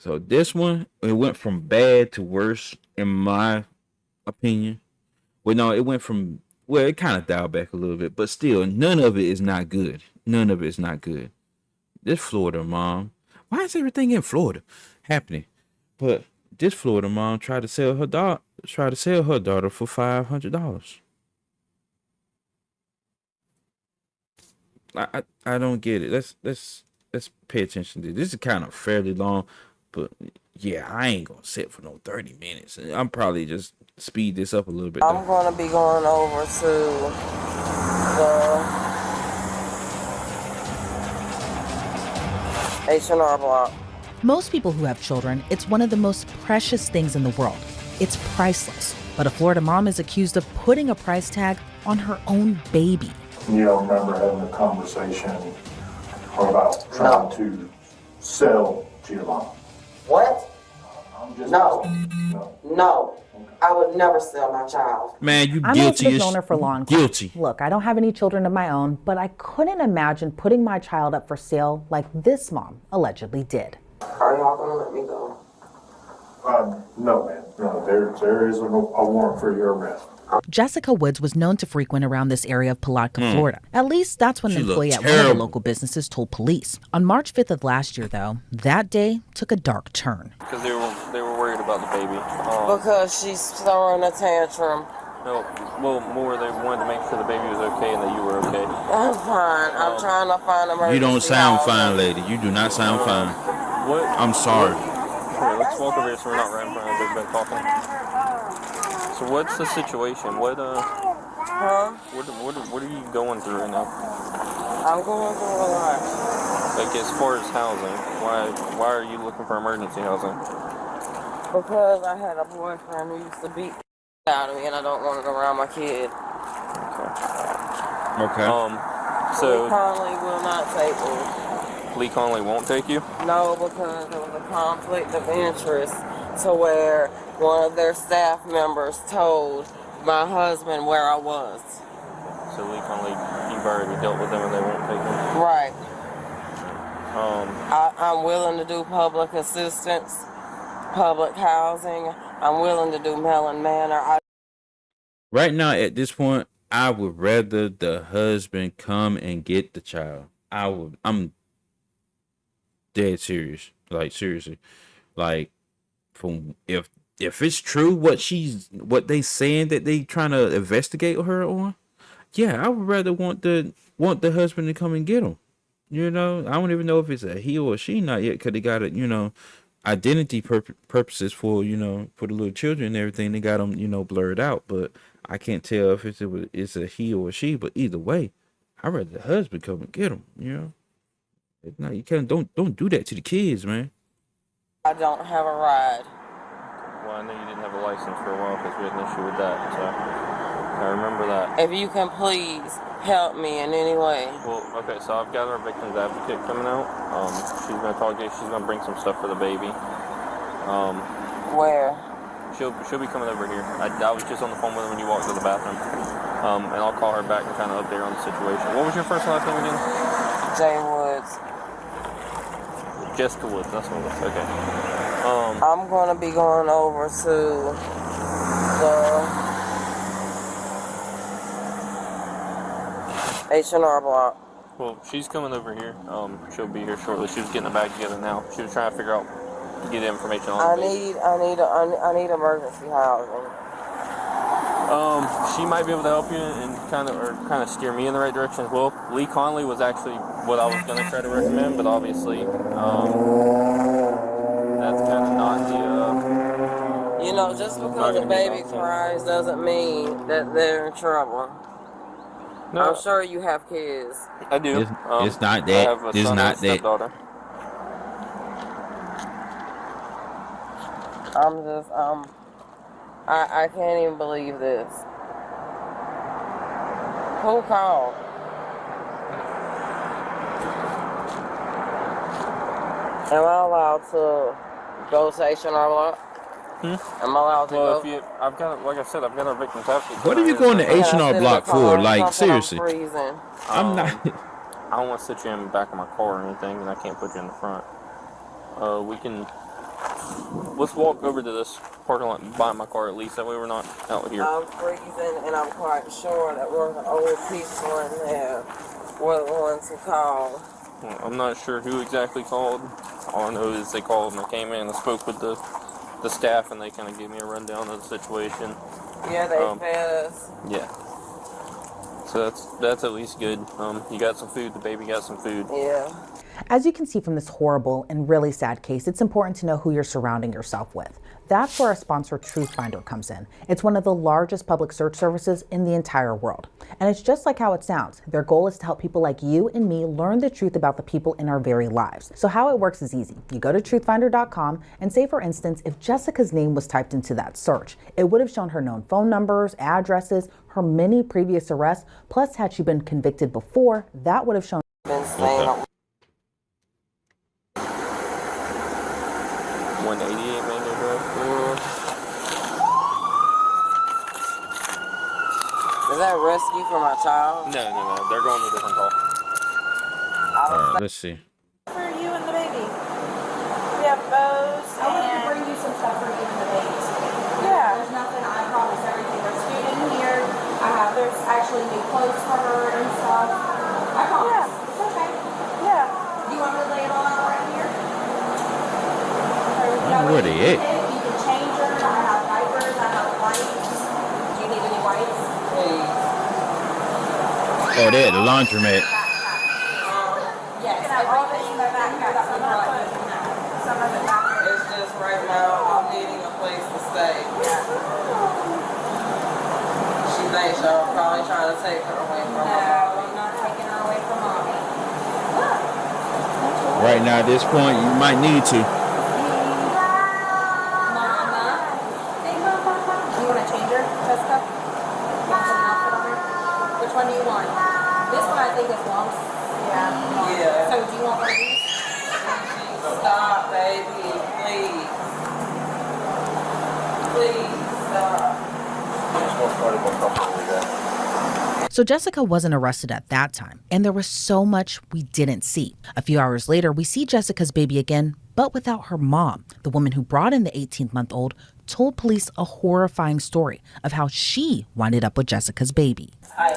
So this one, it went from bad to worse in my opinion. Well, no, it went from well, it kind of dialed back a little bit, but still, none of it is not good. None of it is not good. This Florida mom, why is everything in Florida happening? But this Florida mom tried to sell her daughter for $500. I don't get it. Let's pay attention to this. This is kind of fairly long, but yeah, I ain't gonna sit for no 30 minutes. I'm probably just speed this up a little bit though. I'm gonna be going over to the H&R Block. Most people who have children, it's one of the most precious things in the world. It's priceless. But a Florida mom is accused of putting a price tag on her own baby. You don't remember having a conversation about trying to sell Giovanni? What? No. No. I would never sell my child. Man, you I'm guilty. a business owner for long. Guilty. Look, I don't have any children of my own, but I couldn't imagine putting my child up for sale like this mom allegedly did. Are y'all gonna let me go? No, man. No, there is a warrant for your arrest. Jessica Woods was known to frequent around this area of Palatka, Florida. At least that's when She an employee looked at one of the terrible. local businesses told police. On March 5th of last year, though, that day took a dark turn. Because they were worried about the baby. Because she's throwing a tantrum. No, well, more they wanted to make sure the baby was okay and that you were okay. I'm fine. I'm trying to find emergency You don't sound housing. fine, lady. You do not sound fine. What? I'm sorry. Here, let's walk over here so we're not right in front of everybody talking. So what's the situation? What Huh? are you going through right now? I'm going through a lot. Like as far as housing, why are you looking for emergency housing? Because I had a boyfriend who used to beat the out of me and I don't want it around my kid. Okay. So Lee Conley will not take me. Lee Conley won't take you? No, because there was a conflict of interest to where one of their staff members told my husband where I was. So Lee Conley, you've already dealt with them and they won't take you? Right. I'm willing to do public assistance, public housing. I'm willing to do Mellon Manor. Right now, at this point, I would rather the husband come and get the child. I'm dead serious. Like seriously. Like from if it's true what they saying that they trying to investigate her on, yeah, I would rather want the husband to come and get him. You know, I don't even know if it's a he or a she not yet, because they got it, identity purposes for for the little children and everything. They got them blurred out, but I can't tell if it's a he or a she. But either way, I'd rather the husband come and get him. No, you can't. Don't do that to the kids, man. I don't have a ride. Well, I know you didn't have a license for a while because we had an issue with that, so I remember that. If you can please help me in any way. Well, okay, so I've got our victim's advocate coming out. She's going to talk to you. She's going to bring some stuff for the baby. Where? She'll be coming over here. I was just on the phone with her when you walked to the bathroom. And I'll call her back and kind of update her on the situation. What was your first and last name again? Jay Woods. Jessica Woods, that's what it was. Okay. I'm going to be going over to the H&R Block. Well, she's coming over here. She'll be here shortly. She was getting the bag together now. She was trying to figure out, get information on the baby. I need emergency housing. She might be able to help you and kind of steer me in the right direction as well. Lee Conley was actually what I was going to try to recommend, but obviously, that's kind of not the. Just because a baby cries doesn't mean that they're in trouble. No, I'm sure you have kids. I do. It's not I that. have a It's son not and a that. stepdaughter. I can't even believe this. Who called? Am I allowed to go to H&R Block? Am I allowed to Well, go? I've got, like I said, I've got our victim's advocate. What are you going to Can I H&R sit in Block the car for? or Like something? seriously, I'm freezing. I'm not. I don't want to sit you in the back of my car or anything, and I can't put you in the front. We can Let's walk over to this parking lot and buy my car at least. That way we're not out here. I'm freezing, and I'm quite sure that one of the old people in there were the ones who called. I'm not sure who exactly called. All I know is they called and I came in and spoke with the staff, and they kind of gave me a rundown of the situation. Yeah, they fed us. Yeah. So that's at least good. You got some food. The baby got some food. Yeah. As you can see from this horrible and really sad case, it's important to know who you're surrounding yourself with. That's where our sponsor Truthfinder comes in. It's one of the largest public search services in the entire world. And it's just like how it sounds. Their goal is to help people like you and me learn the truth about the people in our very lives. So how it works is easy. You go to truthfinder.com and say, for instance, if Jessica's name was typed into that search, it would have shown her known phone numbers, addresses, her many previous arrests, plus had she been convicted before, that would have shown. Okay. 188 Main Drive. Is that rescue for my child? No. They're going to a different call. All right, let's see. For you and the baby. We have bows I wanted to and bring you some stuff for you and the babies. yeah. There's nothing, I promise, everything is good in here. There's actually new clothes for her and stuff. I promise. It's okay. Yeah. Do you want me to lay it all out right here? Where they at? You can change her. I have diapers. I have wipes. Do you need any wipes? Please. Oh, they're at the laundromat. Yes. Everything in the backpack. Some of it back there. It's just right now I'm needing a place to stay. She thinks y'all probably trying to take her away from No, her. I'm not taking her away from mommy. Right now, at this point, you might need to. You want to change her, Jessica? You want some outfit on her? Which one do you want? This one I think is long. Yeah. So do you want one of these? Stop, baby. Please. Please stop. So Jessica wasn't arrested at that time, and there was so much we didn't see. A few hours later, we see Jessica's baby again, but without her mom. The woman who brought in the 18-month-old told police a horrifying story of how she winded up with Jessica's baby.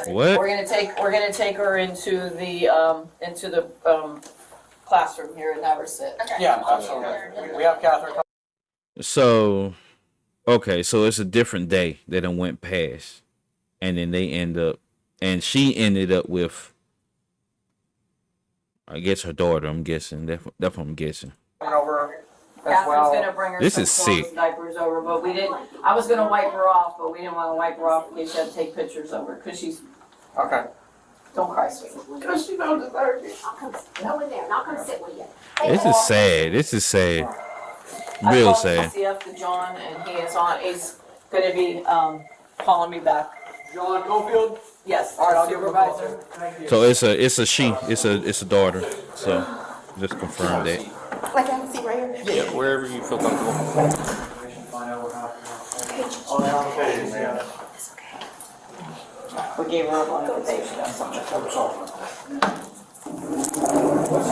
What? We're gonna take her into the classroom here at Neversit. Yeah, absolutely. We have Catherine. So, okay, so it's a different day that it went past, and then they end up, and she ended up with, I guess, her daughter. I'm guessing. That's what I'm guessing. Over as Catherine's well. gonna bring her This some is clothes sick. and diapers over, but we didn't. I was gonna wipe her off, but we didn't want to wipe her off in case she had to take pictures of her, because she's. Okay. Don't cry, sweetie. Because she don't deserve it. Go in there and I'll come sit with you. This is sad. This is sad. I Real called sad. CF to John, and he is on. He's gonna be calling me back. John Cofield? Yes, All right, I'll give him a call. supervisor. Thank you. So it's a she. It's a daughter. So just confirm that. Like I can see right here. Yeah, wherever you feel comfortable. Find out what happened. Oh, yeah, okay, man. We gave her a lot of information. That's something.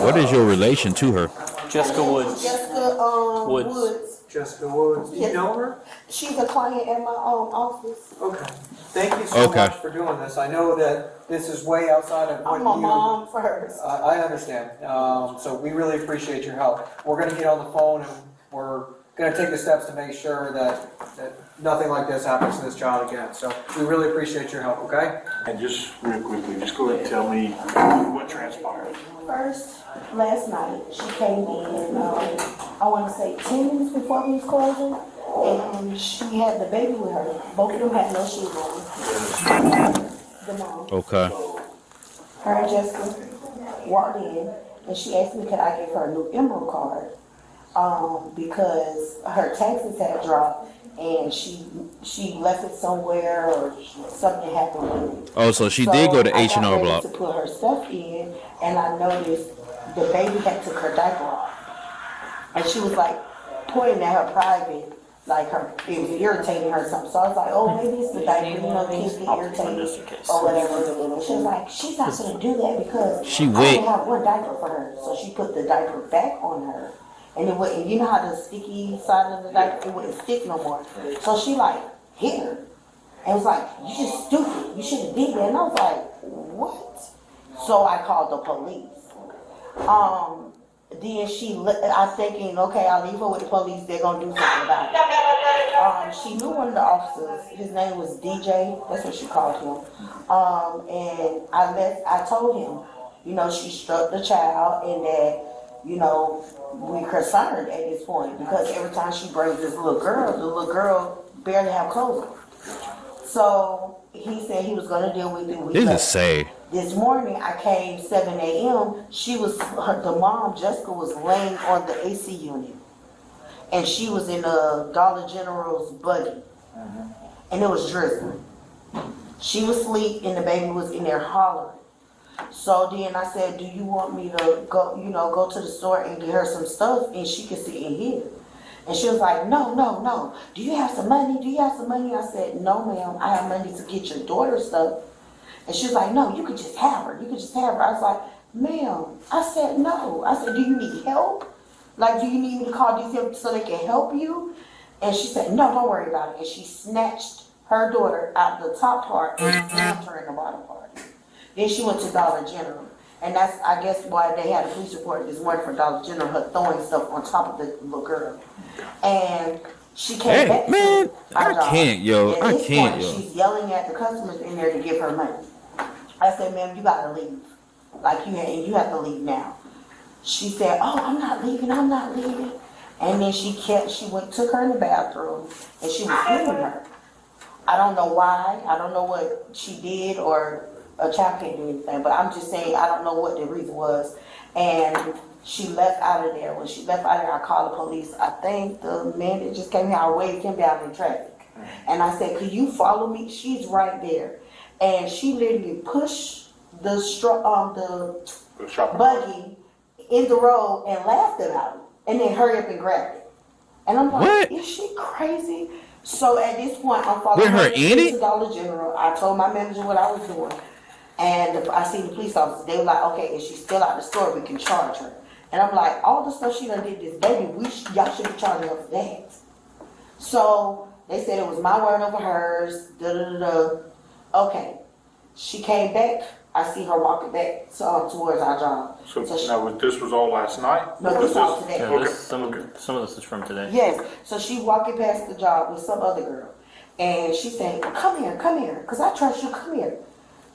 What is your relation to her? Jessica Woods. Jessica Woods. Woods. Jessica Woods. Do you Yes. know her? She's a client at my office. Okay. Thank you so Okay. much for doing this. I know that this is way outside of what I'm a you... mom first. I understand. So we really appreciate your help. We're going to get on the phone and we're going to take the steps to make sure that nothing like this happens to this child again. So we really appreciate your help, okay? And just real quickly, just go ahead and tell me what transpired. First, last night, she came in, I want to say 10 minutes before we was closing, and she had the baby with her. Both of them had no shoes on. The mom. Okay. Her and Jessica walked in, and she asked me could I give her a new Emerald card, because her taxes had dropped, and she left it somewhere or something happened with it. Oh, so she did go to I H&R got ready Block. to put her stuff in, and I noticed the baby had took her diaper off, and she was like pointing at her private, like it was irritating her or something. So I was like, oh, maybe it's the diaper, kids get irritated or whatever. She was like, she's not gonna do that because She I wet. only have one diaper for her. So she put the diaper back on her, and it wouldn't, you know how the sticky side of the diaper, it wouldn't stick no more. So she like hit her and was like, you just stupid, you shouldn't did that. And I was like, what? So I called the police. Then I'm thinking, okay, I'll leave her with the police, they're gonna do something about it. She knew one of the officers, his name was DJ, that's what she called him. And I told him, you know, she struck the child and that, you know, we're concerned at this point because every time she brings this little girl, the little girl barely have clothes on. So he said he was gonna deal with it. This is sad. This morning I came 7 a.m. The mom, Jessica, was laying on the AC unit. And she was in a Dollar General's buggy. And it was drizzling. She was asleep and the baby was in there hollering. So then I said, do you want me to go to the store and get her some stuff and she can sit in here? And she was like, no. Do you have some money? I said, no, ma'am. I have money to get your daughter stuff. And she was like, no, you could just have her. I was like, ma'am. I said, no. I said, do you need help? Like, do you need me to call these people so they can help you? And she said, no, don't worry about it. And she snatched her daughter out the top part and slammed her in the bottom part. Then she went to Dollar General. And that's, I guess, why they had a police report this morning for Dollar General, her throwing stuff on top of the little girl. And she came back. Man, I can't, yo. She's yelling at the customers in there to give her money. I said, ma'am, you gotta leave. Like, you have to leave now. She said, oh, I'm not leaving. And then took her in the bathroom, and she was hitting her. I don't know why. I don't know what she did, or a child can't do anything, but I'm just saying, I don't know what the reason was. And she left out of there. When she left out of there, I called the police. I think the man that just came here, I waved him down in traffic. And I said, could you follow me? She's right there. And she literally pushed the buggy in the road and laughed about it. And then hurry up and grabbed it. And I'm like, what? Is she crazy? So at this point, I'm following her to Dollar General. I told my manager what I was doing. And I seen the police officers. They were like, okay, if she's still out the store, we can charge her. And I'm like, all the stuff she done did this baby, y'all should be charging her for that. So they said it was my word over hers. Okay. She came back. I see her walking back towards our job. So now this was all last night? No, this was all today. Yeah, some of this is from today. Yes. So she walking past the job with some other girl. And she said, come here, because I trust you, come here.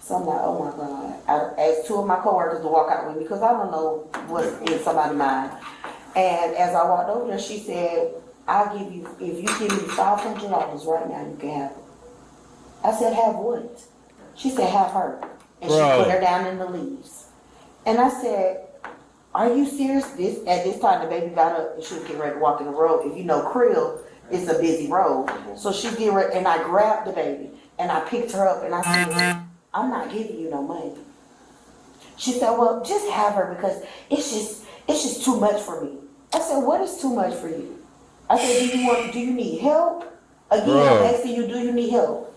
So I'm like, oh my God. I asked two of my coworkers to walk out with me because I don't know what's in somebody's mind. And as I walked over there, she said, if you give me $500 right now, you can have it. I said, have what? She said, have her. And she put her down in the leaves. And I said, are you serious? At this time, the baby got up and she was getting ready to walk in the road. If you know Krill, it's a busy road. So she get ready, and I grabbed the baby and I picked her up and I said, I'm not giving you no money. She said, well, just have her because it's just too much for me. I said, what is too much for you? I said, do you need help? Again, I'm asking you, do you need help?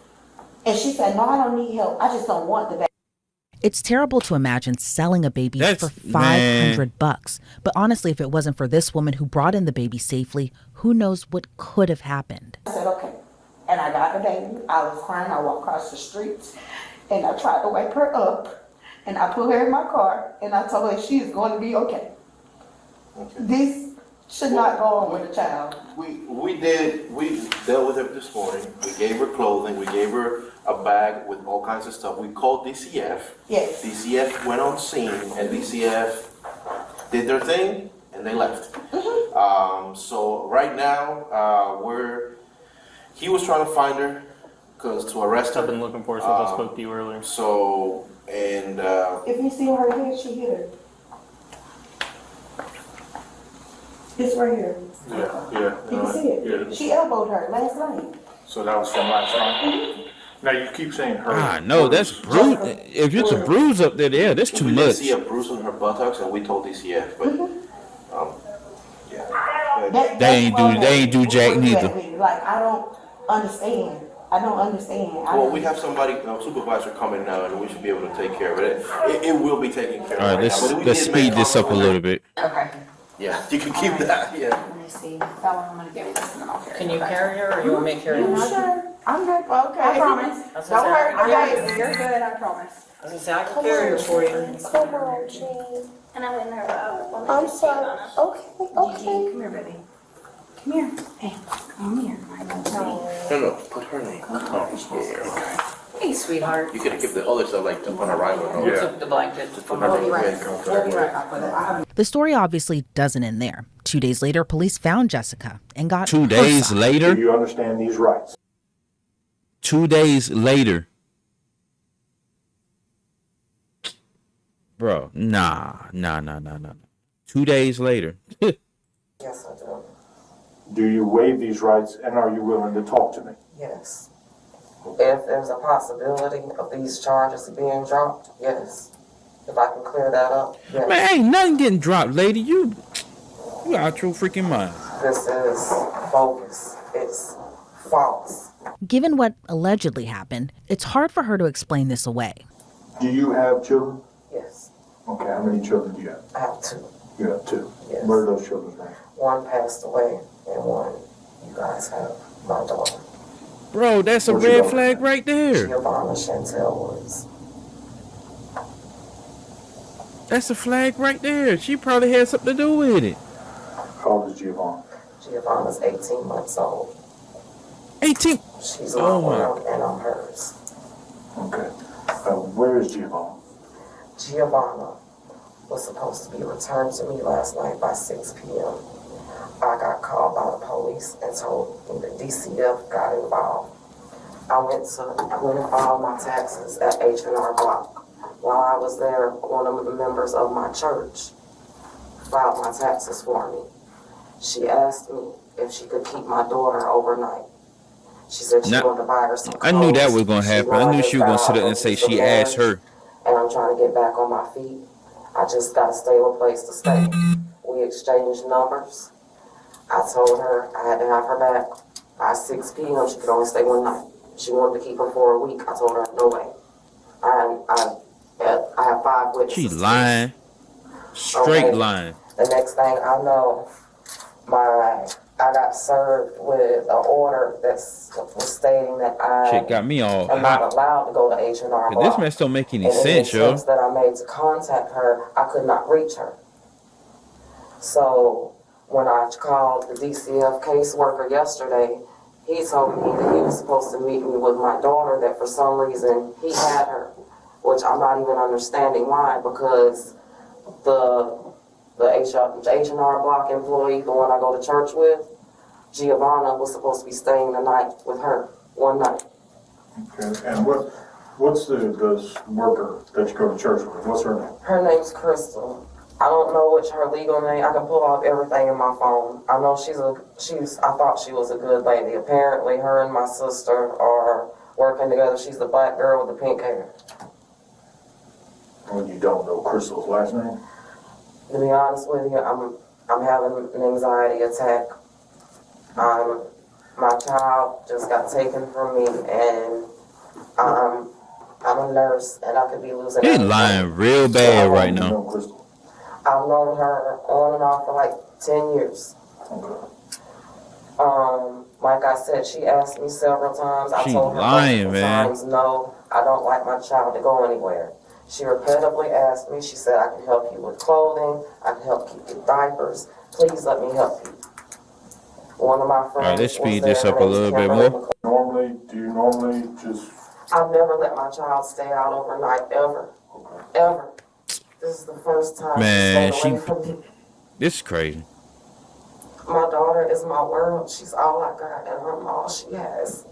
And she said, no, I don't need help. I just don't want the baby. It's terrible to imagine selling a baby for $500. But honestly, if it wasn't for this woman who brought in the baby safely, who knows what could have happened. I said, okay. And I got the baby. I was crying. I walked across the streets. And I tried to wake her up. And I put her in my car. And I told her she is going to be okay. This should not go on with a child. We dealt with her this morning. We gave her clothing. We gave her a bag with all kinds of stuff. We called DCF. Yes. DCF went on scene, and DCF did their thing, and they left. Mm-hmm. So right now, he was trying to find her to arrest her. I've been looking for her since I spoke to you earlier. So, and if you see her head, she hit her. It's right here. Yeah. You can see it. Yeah. She elbowed her last night. So that was from last night? Mm-hmm. Now you keep saying her. No, that's bruise. If it's a bruise up there, yeah, that's too much. We did see a bruise on her buttocks, and we told DCF, but yeah. They ain't do jack neither. Like I don't understand. Well, we have somebody, a supervisor coming now, and we should be able to take care of it. It will be taken care of. All right, let's speed this up a little bit. Okay. Yeah, you can keep that, yeah. Let me see. That one, I'm gonna give you this and then I'll carry it. Can you back. carry her, or you want me to carry her? I'm good. I Okay. promise. I was Don't gonna say, hurt I- your face. You're good, I promise. I was gonna say, I can carry her for you. Come on, Gene. And I went in there, I'm sorry. Okay, okay. Come here, baby. Come here. Hey, come here. I know, Tony. No, put her name. Okay. Hey, sweetheart. You could give the other stuff like upon arrival. No? Who took the blanket? Just put her name. We'll be right back with it. The story obviously doesn't end there. 2 days later, police found Jessica and got 2 her days side. Do later. you understand these rights? 2 days later. Bro, nah. 2 days later. Yes, I do. Do you waive these rights and are you willing to talk to me? Yes. If there's a possibility of these charges being dropped, yes. If I can clear that up, yes. Man, ain't nothing getting dropped, lady. You out your freaking mind. This is bogus. It's false. Given what allegedly happened, it's hard for her to explain this away. Do you have children? Yes. Okay, how many children do you have? I have 2. You have 2. Yes. What are those children's names? One passed away, and one you guys have, my daughter. Bro, that's a What's your red daughter's flag name? right there. Giovanna Chantel Woods. That's a flag right there. She probably had something to do with it. How old is Giovanna? Giovanna's 18 months old. 18. She's my Oh, my. world, and I'm hers. Okay. Where is Giovanna? Giovanna was supposed to be returned to me last night by 6 p.m. I got called by the police and told me the DCF got involved. I went and filed my taxes at H&R Block. While I was there, one of the members of my church filed my taxes for me. She asked me if she could keep my daughter overnight. She said she wanted to buy her some I clothes. knew that was gonna happen. I knew she was gonna sit up and say she asked her. And I'm trying to get back on my feet. I just got a stable place to stay. We exchanged numbers. I told her I had to have her back by 6 p.m. She could only stay one night. She wanted to keep her for a week. I told her, no way. I have 5 witnesses. She lying. Straight Okay. lying. The next thing I know, I got served with an order that was stating that I Shit got me all am not hot. allowed to go to H&R But Block. this mess don't make any And in sense, the yo. text that I made to contact her, I could not reach her. So when I called the DCF caseworker yesterday, he told me that he was supposed to meet me with my daughter, that for some reason he had her, which I'm not even understanding why, because the H&R Block employee, the one I go to church with, Giovanna was supposed to be staying the night with her, one night. Okay. And what's the worker that you go to church with? What's her name? Her name's Crystal. I don't know which her legal name. I can pull off everything in my phone. I know I thought she was a good lady. Apparently her and my sister are working together. She's the black girl with the pink hair. Well, you don't know Crystal's last name? To be honest with you, I'm having an anxiety attack. My child just got taken from me, and I'm a nurse, and I could be losing. He everything. lying real bad right You now. know Crystal? I've known her on and off for like 10 years. Okay. Like I said, she asked me several times. I She told her lying, multiple man. times, no, I don't like my child to go anywhere. She repeatedly asked me, she said, I can help you with clothing, I can help you get diapers, please let me help you. One of my friends. Alright, let's speed was this there. up Her a name's little bit Kimberly more. Do you normally just, I've never let my child stay out overnight, ever. Ever. This is the first time Man, she stayed away from me. This is crazy. My daughter is my world. She's all I got, and I'm all she has.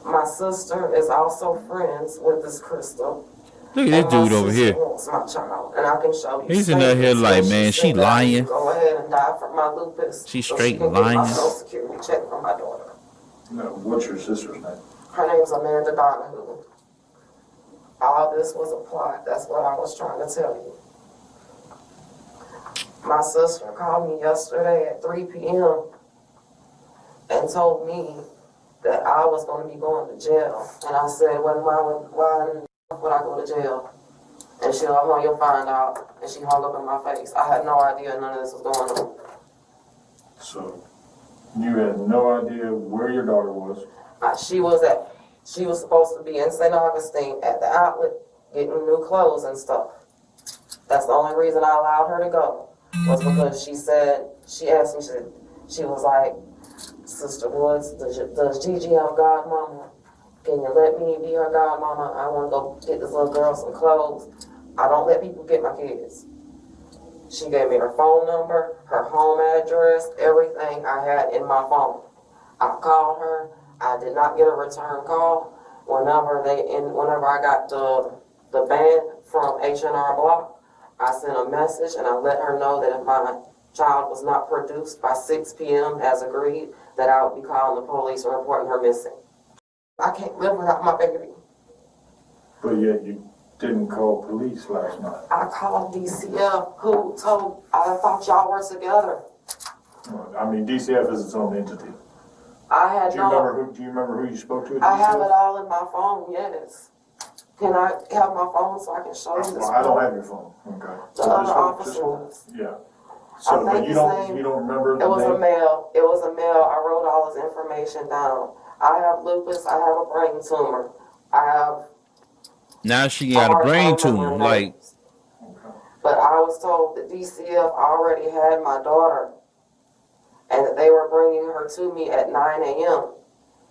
My sister is also friends with this Crystal. Look at this dude over here. Wants my child, and I can show you. He's in there here like, man, she lying. Go ahead and die from my lupus. She so straight she can get my lying. Social Security check from my daughter. no, what's your sister's name? Her name's Amanda Donahue. All this was a plot. That's what I was trying to tell you. My sister called me yesterday at 3 p.m. and told me that I was going to be going to jail. And I said, why would I go to jail? And she like, "Oh, you'll find out." And she hung up in my face. I had no idea none of this was going on. So you had no idea where your daughter was? She was supposed to be in St. Augustine at the outlet getting new clothes and stuff. That's the only reason I allowed her to go, was because she asked me, she was like, "Sister Woods, does Gigi have a godmama? Can you let me be her godmama? I want to go get this little girl some clothes. I don't let people get my kids." She gave me her phone number, her home address, everything I had in my phone. I called her. I did not get a return call. Whenever I got the ban from H&R Block, I sent a message and I let her know that if my child was not produced by 6 p.m. as agreed, that I would be calling the police and reporting her missing. I can't live without my baby. But yet you didn't call police last night. I called DCF, who told, I thought y'all were together. I mean, DCF is its own entity. I had Do you remember who you spoke to at DCF? I have it all in my phone, yes. Can I have my phone so I can show you this? Well, I don't have your phone. Okay. The other officers. Yeah. So, but you don't remember the It was name? a male. It was a male. I wrote all his information down. I have lupus. I have a brain tumor. I have. Now she got a brain tumor. Like. But I was told that DCF already had my daughter, and that they were bringing her to me at 9 a.m.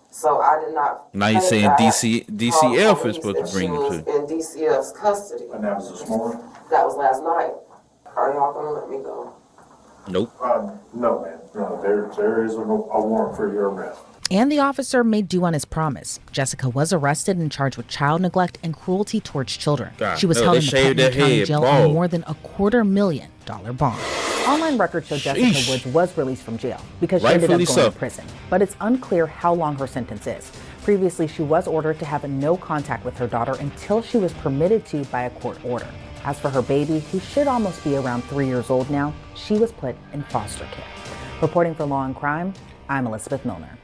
So I did not. Now you're saying DCF is supposed to bring her to. In DCF's custody. And that was this morning? That was last night. Are y'all gonna let me go? Nope. No, man. No, there is a warrant for your arrest. And the officer made due on his promise. Jessica was arrested and charged with child neglect and cruelty towards children. God, she was held in the Putnam County Jail on more than $250,000 bond. Online records show Jessica Woods was released from jail because she ended up going to prison. But it's unclear how long her sentence is. Previously, she was ordered to have no contact with her daughter until she was permitted to by a court order. As for her baby, who should almost be around 3 years old now, she was put in foster care. Reporting for Law and Crime, I'm Elizabeth Milner.